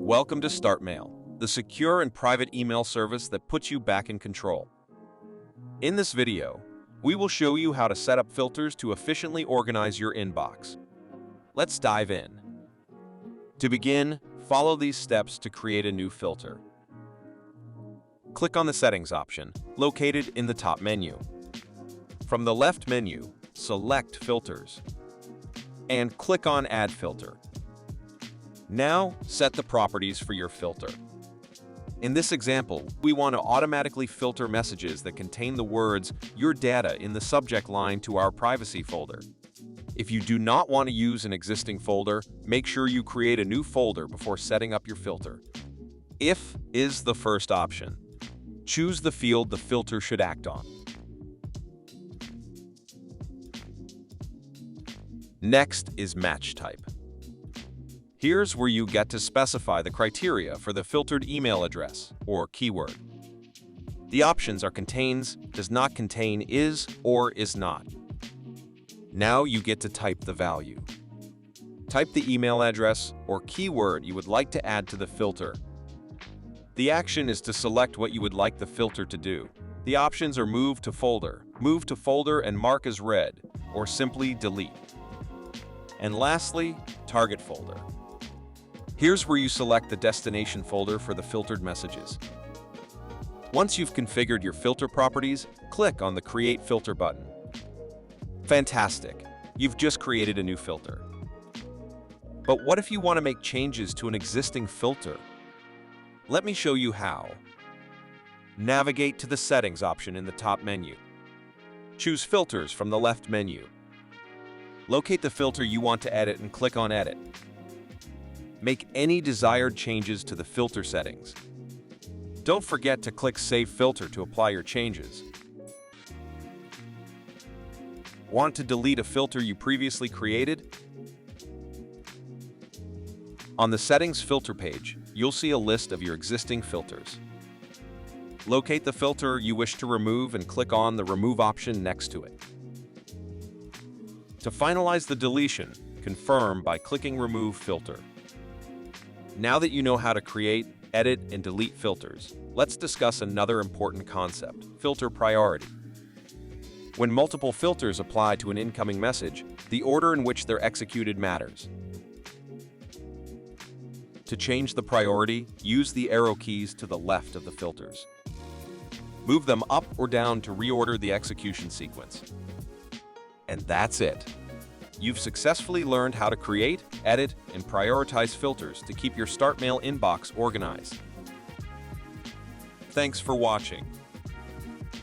Welcome to StartMail, the secure and private email service that puts you back in control. In this video, we will show you how to set up filters to efficiently organize your inbox. Let's dive in. To begin, follow these steps to create a new filter. Click on the Settings option, located in the top menu. From the left menu, select Filters, and click on Add Filter. Now, set the properties for your filter. In this example, we want to automatically filter messages that contain the words "your data" in the subject line to our privacy folder. If you do not want to use an existing folder, make sure you create a new folder before setting up your filter. If is the first option. Choose the field the filter should act on. Next is Match Type. Here's where you get to specify the criteria for the filtered email address, or keyword. The options are contains, does not contain, is, or is not. Now you get to type the value. Type the email address or keyword you would like to add to the filter. The action is to select what you would like the filter to do. The options are move to folder and mark as read, or simply delete. And lastly, target folder. Here's where you select the destination folder for the filtered messages. Once you've configured your filter properties, click on the Create Filter button. Fantastic! You've just created a new filter. But what if you want to make changes to an existing filter? Let me show you how. Navigate to the Settings option in the top menu. Choose Filters from the left menu. Locate the filter you want to edit and click on Edit. Make any desired changes to the filter settings. Don't forget to click Save Filter to apply your changes. Want to delete a filter you previously created? On the Settings filter page, you'll see a list of your existing filters. Locate the filter you wish to remove and click on the Remove option next to it. To finalize the deletion, confirm by clicking Remove Filter. Now that you know how to create, edit, and delete filters, let's discuss another important concept: filter priority. When multiple filters apply to an incoming message, the order in which they're executed matters. To change the priority, use the arrow keys to the left of the filters. Move them up or down to reorder the execution sequence. And that's it. You've successfully learned how to create, edit, and prioritize filters to keep your StartMail inbox organized. Thanks for watching.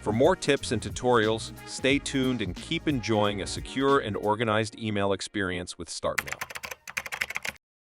For more tips and tutorials, stay tuned and keep enjoying a secure and organized email experience with StartMail.